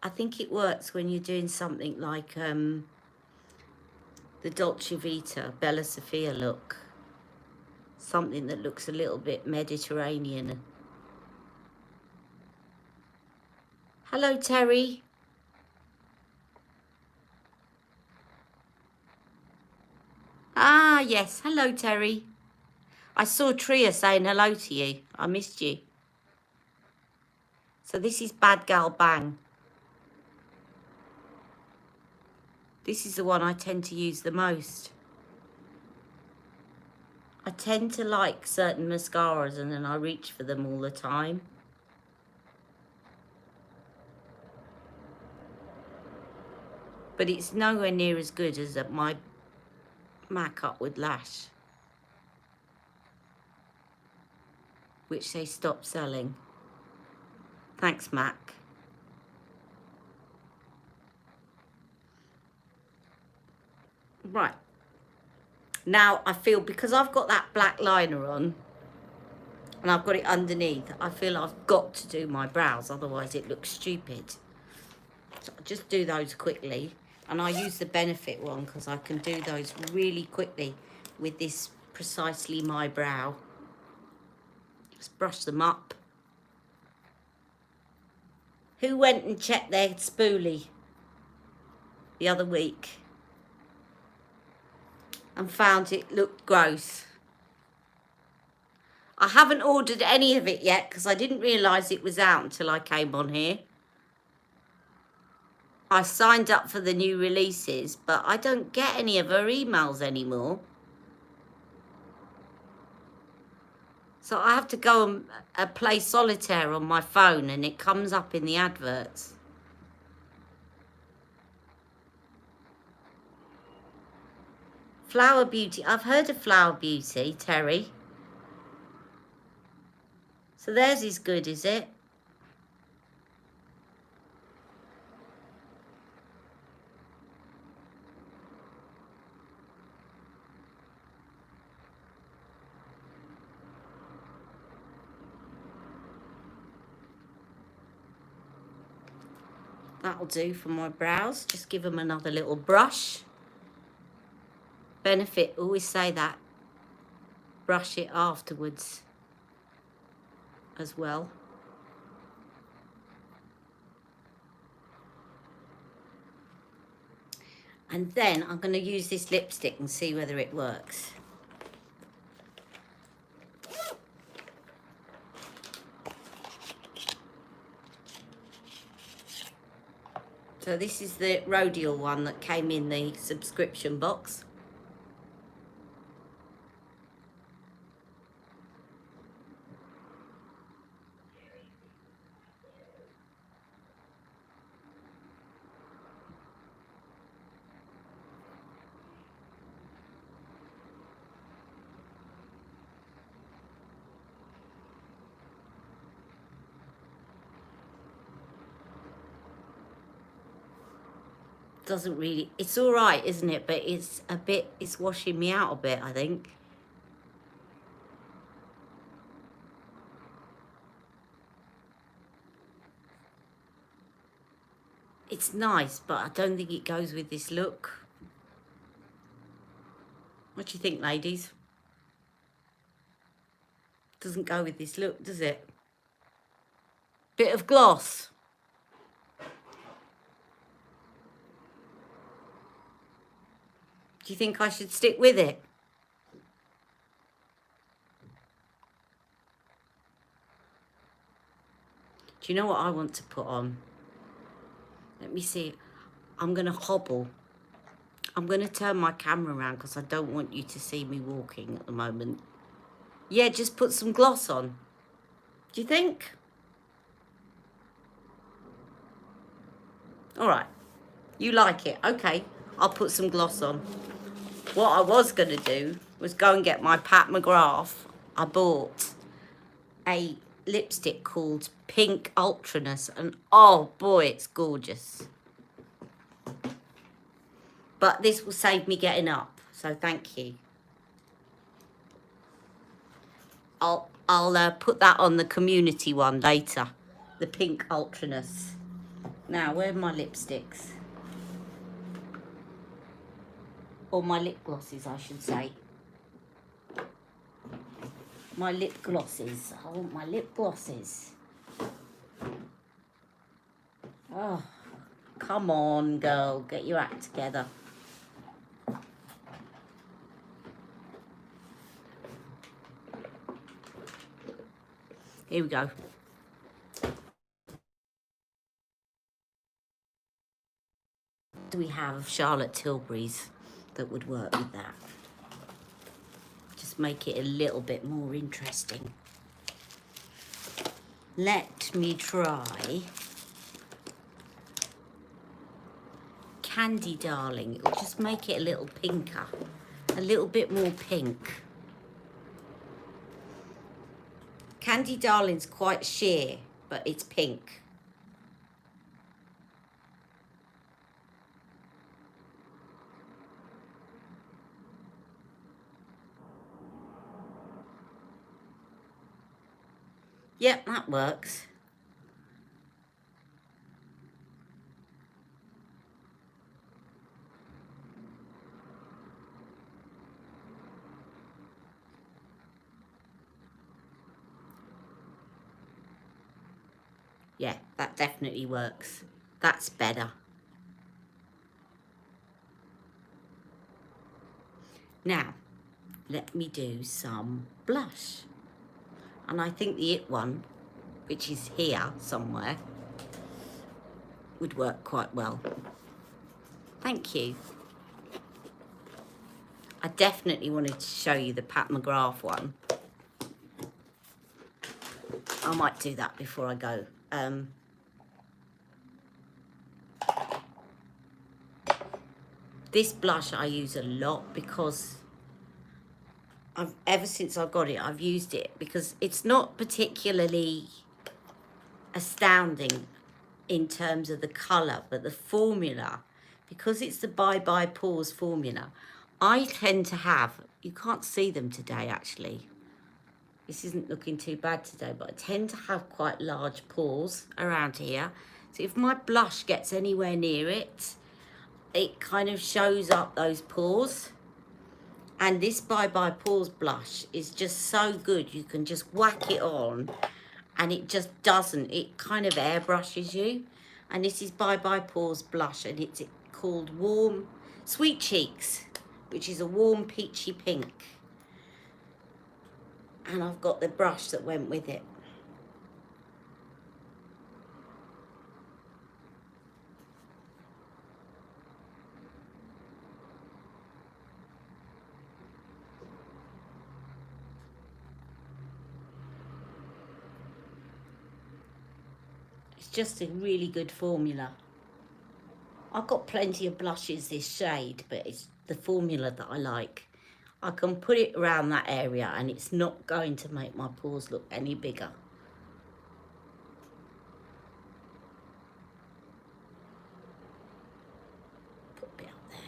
I think it works when you're doing something like the Dolce Vita Bella Sofia look. Something that looks a little bit Mediterranean. Hello, Terry. Ah, yes. Hello, Terry. I saw Tria saying hello to you. I missed you. So this is Bad Gal Bang. This is the one I tend to use the most. I tend to like certain mascaras and then I reach for them all the time. But it's nowhere near as good as my MAC Upward Lash, which they stopped selling. Thanks, MAC. Right. Now I feel, because I've got that black liner on and I've got it underneath, I feel I've got to do my brows, otherwise it looks stupid. So I'll just do those quickly. And I use the Benefit one because I can do those really quickly with this Precisely My Brow. Just brush them up. Who went and checked their spoolie the other week and found it looked gross? I haven't ordered any of it yet because I didn't realise it was out until I came on here. I signed up for the new releases, but I don't get any of her emails anymore. So I have to go and play solitaire on my phone and it comes up in the adverts. Flower Beauty. I've heard of Flower Beauty, Terry. So theirs is good, is it? That'll do for my brows. Just give them another little brush. Benefit, always say that. Brush it afterwards as well. And then I'm going to use this lipstick and see whether it works. So this is the Rodial one that came in the subscription box. Doesn't really, it's all right, isn't it? But it's a bit, it's washing me out a bit, I think. It's nice, but I don't think it goes with this look. What do you think, ladies? Doesn't go with this look, does it? Bit of gloss. Do you think I should stick with it? Do you know what I want to put on? Let me see. I'm going to hobble. I'm going to turn my camera around because I don't want you to see me walking at the moment. Yeah, just put some gloss on. Do you think? All right. You like it? Okay. I'll put some gloss on. What I was going to do was go and get my Pat McGrath. I bought a lipstick called Pink Ultraness, and oh boy, it's gorgeous. But this will save me getting up, so thank you. I'll put that on the community one later, the Pink Ultraness. Now, where are my lipsticks? Or my lip glosses, I should say. My lip glosses. I want my lip glosses. Oh, come on, girl. Get your act together. Here we go. Do we have Charlotte Tilbury's that would work with that? Just make it a little bit more interesting. Let me try Candy Darling. It'll just make it a little pinker, a little bit more pink. Candy Darling's quite sheer, but it's pink. Yep, that works. Yeah, that definitely works. That's better. Now, let me do some blush. And I think the It one, which is here somewhere, would work quite well. Thank you. I definitely wanted to show you the Pat McGrath one. I might do that before I go. This blush I use a lot because ever since I got it, I've used it because it's not particularly astounding in terms of the colour, but the formula, because it's the Bye Bye Pores formula, I tend to have, you can't see them today actually, this isn't looking too bad today, but I tend to have quite large pores around here. So if my blush gets anywhere near it, it kind of shows up those pores. And this Bye Bye Pores blush is just so good. You can just whack it on and it just doesn't, it kind of airbrushes you. And this is Bye Bye Pores blush, and it's called Warm Sweet Cheeks, which is a warm peachy pink. And I've got the brush that went with it. It's just a really good formula. I've got plenty of blushes this shade, but it's the formula that I like. I can put it around that area and it's not going to make my pores look any bigger. Put a bit up there.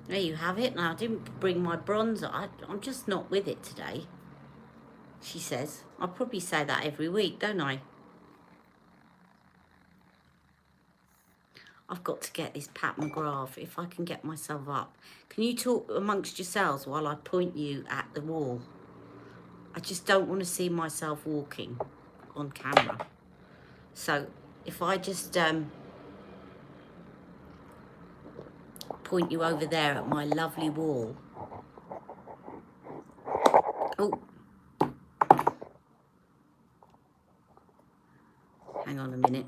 There you have it. Now, I didn't bring my bronzer. I'm just not with it today, she says. I probably say that every week, don't I? I've got to get this Pat McGrath, if I can get myself up. Can you talk amongst yourselves while I point you at the wall? I just don't want to see myself walking on camera. So if I just point you over there at my lovely wall. Oh, hang on a minute.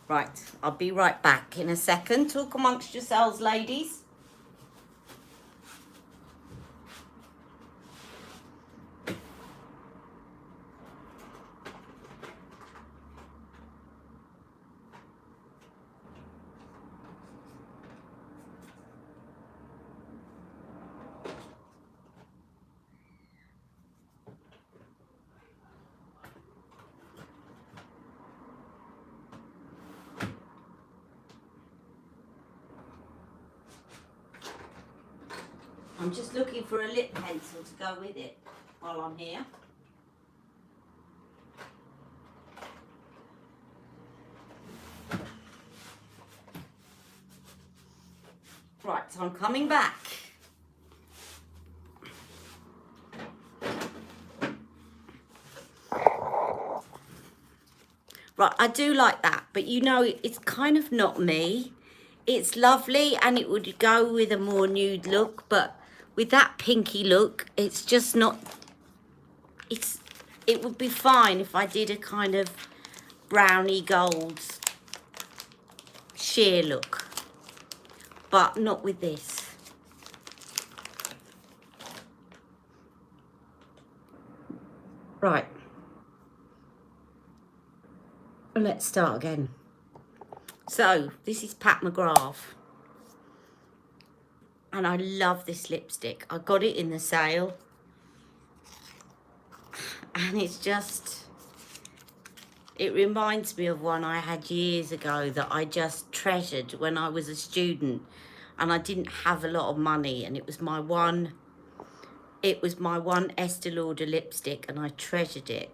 Right, I'll be right back in a second. Talk amongst yourselves, ladies. I'm just looking for a lip pencil to go with it while I'm here. Right, so I'm coming back. Right, I do like that, but you know, it's kind of not me. It's lovely and it would go with a more nude look, but with that pinky look, it's just not, it would be fine if I did a kind of browny gold sheer look, but not with this. Right. Let's start again. So, this is Pat McGrath. And I love this lipstick. I got it in the sale. And it's just, it reminds me of one I had years ago that I just treasured when I was a student. And I didn't have a lot of money. And it was my one Estee Lauder lipstick. And I treasured it.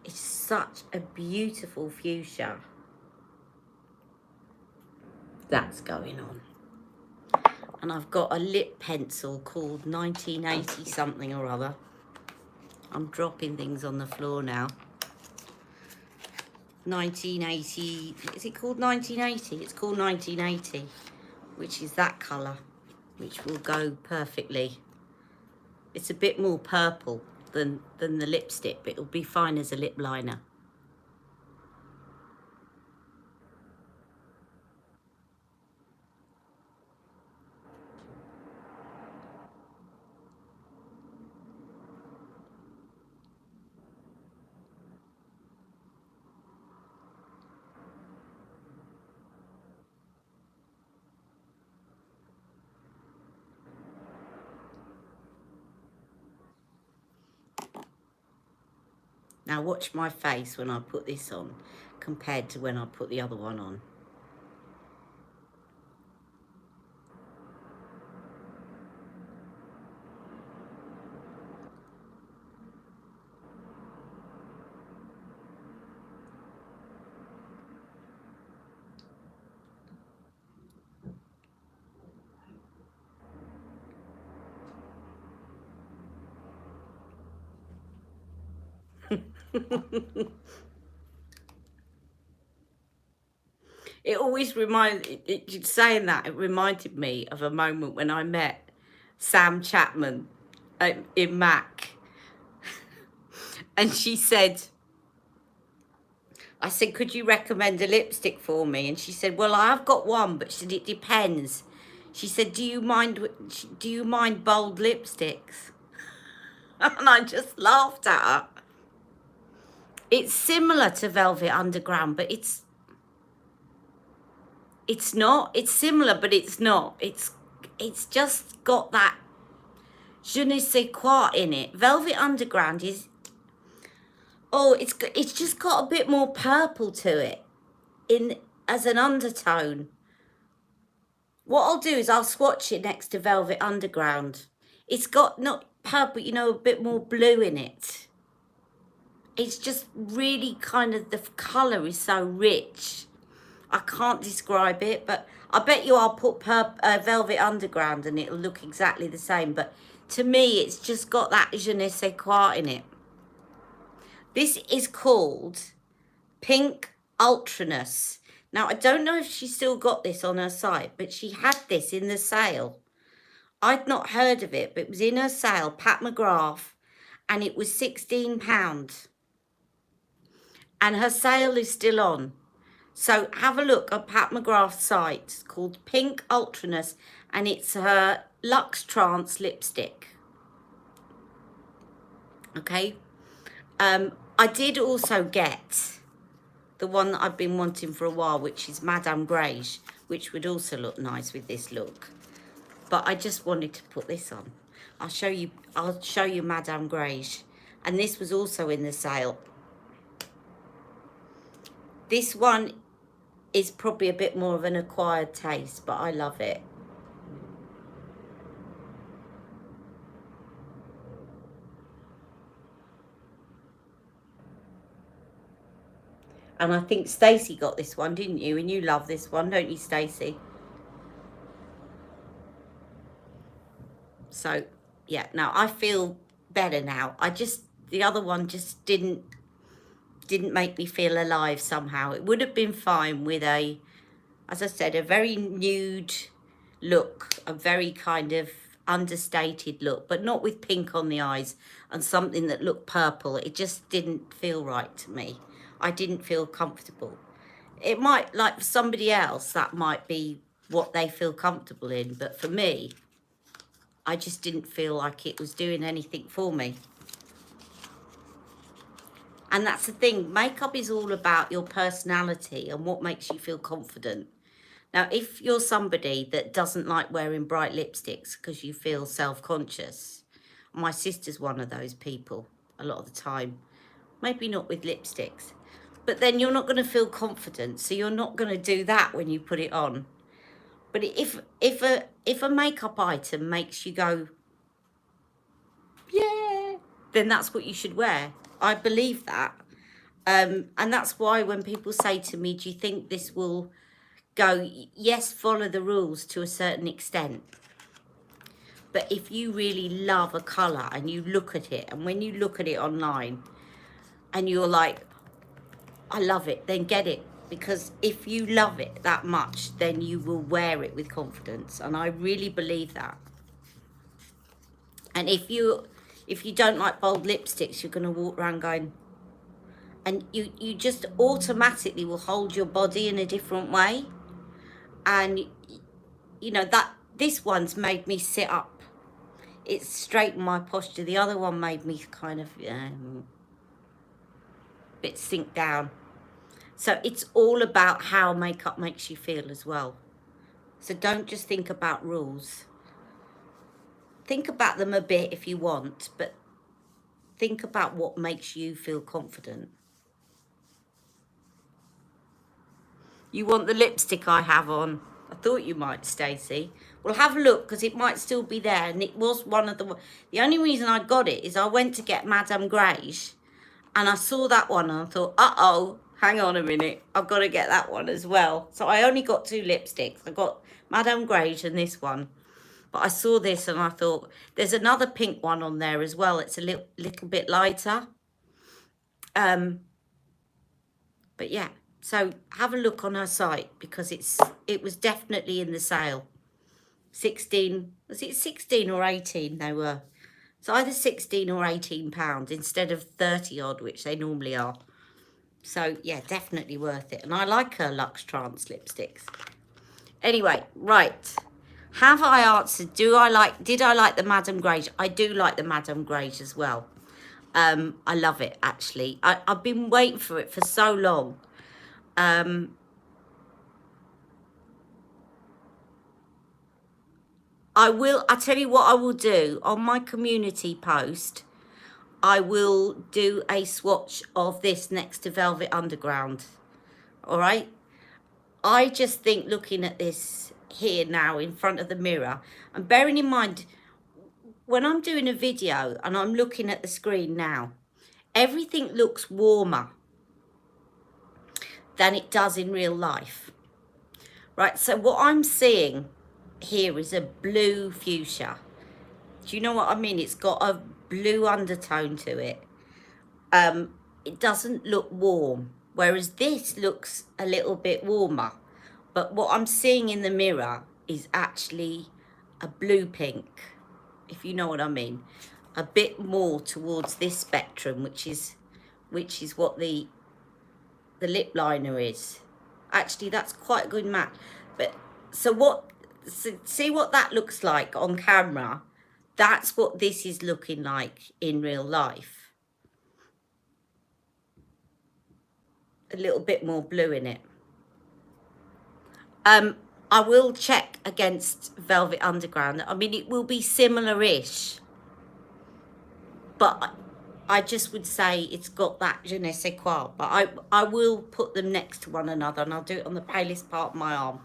It's such a beautiful fuchsia. That's going on. And I've got a lip pencil called 1980 something or other. I'm dropping things on the floor now. 1980, is it called 1980? It's called 1980, which is that colour, which will go perfectly. It's a bit more purple than the lipstick, but it'll be fine as a lip liner. Now watch my face when I put this on compared to when I put the other one on. It always saying that, it reminded me of a moment when I met Sam Chapman in MAC. And she said, I said, could you recommend a lipstick for me? And she said, well, I've got one, but she said, it depends. She said, do you mind bold lipsticks? And I just laughed at her. It's similar to Velvet Underground, but it's not. It's similar, but it's not. It's just got that je ne sais quoi in it. Velvet Underground is, it's just got a bit more purple to it as an undertone. What I'll do is I'll swatch it next to Velvet Underground. It's got not purple, you know, a bit more blue in it. It's just really kind of, the colour is so rich. I can't describe it, but I bet you I'll put Velvet Underground and it'll look exactly the same. But to me, it's just got that je ne sais quoi in it. This is called Pink Ultraness. Now, I don't know if she's still got this on her site, but she had this in the sale. I'd not heard of it, but it was in her sale, Pat McGrath, and it was £16. And her sale is still on. So have a look at Pat McGrath's site. It's called Pink Ultraness, and it's her Luxe Trance lipstick. Okay. I did also get the one that I've been wanting for a while, which is Madame Grage, which would also look nice with this look. But I just wanted to put this on. I'll show you Madame Grage. And this was also in the sale. This one is probably a bit more of an acquired taste, but I love it. And I think Stacey got this one, didn't you? And you love this one, don't you, Stacey? So, yeah, now I feel better now. The other one just didn't make me feel alive somehow. It would have been fine with as I said, a very nude look, a very kind of understated look, but not with pink on the eyes and something that looked purple. It just didn't feel right to me. I didn't feel comfortable. It might, like for somebody else, that might be what they feel comfortable in, but for me, I just didn't feel like it was doing anything for me. And that's the thing, makeup is all about your personality and what makes you feel confident. Now, if you're somebody that doesn't like wearing bright lipsticks because you feel self-conscious, my sister's one of those people a lot of the time, maybe not with lipsticks, but then you're not going to feel confident, so you're not going to do that when you put it on. But if a makeup item makes you go, yeah, then that's what you should wear. I believe that. And that's why when people say to me, do you think this will go? Yes, follow the rules to a certain extent. But if you really love a colour and you look at it, and when you look at it online and you're like, I love it, then get it. Because if you love it that much, then you will wear it with confidence. And I really believe that. And if you don't like bold lipsticks, you're going to walk around going, and you just automatically will hold your body in a different way. And, you know, this one's made me sit up. It's straightened my posture. The other one made me kind of bit sink down. So it's all about how makeup makes you feel as well. So don't just think about rules. Think about them a bit if you want, but think about what makes you feel confident. You want the lipstick I have on? I thought you might, Stacey. Well, have a look, because it might still be there. And it was one of the only reason I got it is I went to get Madame Grage, and I saw that one, and I thought, uh-oh, hang on a minute, I've got to get that one as well. So I only got 2 lipsticks. I got Madame Grage and this one. But I saw this and I thought, there's another pink one on there as well. It's a little bit lighter. But yeah, so have a look on her site, because it was definitely in the sale. 16, was it 16 or 18 they were? It's either 16 or 18 pounds instead of 30 odd, which they normally are. So yeah, definitely worth it. And I like her Luxe Trance lipsticks. Anyway, right. Have I answered? Did I like the Madame Grage? I do like the Madame Grage as well. I love it, actually. I've been waiting for it for so long. I'll tell you what I will do. On my community post, I will do a swatch of this next to Velvet Underground. All right? I just think looking at this here now in front of the mirror, and bearing in mind, when I'm doing a video and I'm looking at the screen now, everything looks warmer than it does in real life. Right, so what I'm seeing here is a blue fuchsia. Do you know what I mean? It's got a blue undertone to it. It doesn't look warm, whereas this looks a little bit warmer. But what I'm seeing in the mirror is actually a blue pink, if you know what I mean. A bit more towards this spectrum, which is what the lip liner is. Actually, that's quite a good match. But so see what that looks like on camera. That's what this is looking like in real life. A little bit more blue in it. I will check against Velvet Underground. I mean, it will be similar-ish, but I just would say it's got that je ne sais quoi. But I will put them next to one another, and I'll do it on the palest part of my arm.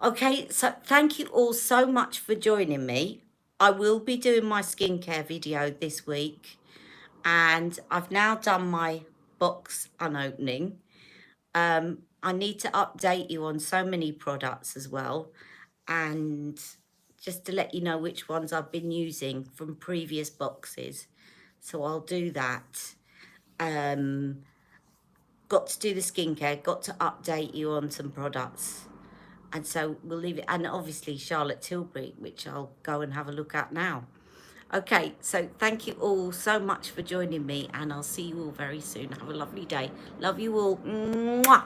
Okay, so thank you all so much for joining me. I will be doing my skincare video this week, and I've now done my box unopening. I need to update you on so many products as well, and just to let you know which ones I've been using from previous boxes. So I'll do that. Got to do the skincare, got to update you on some products. And so we'll leave it. And obviously Charlotte Tilbury, which I'll go and have a look at now. Okay, so thank you all so much for joining me, and I'll see you all very soon. Have a lovely day. Love you all. Mwah!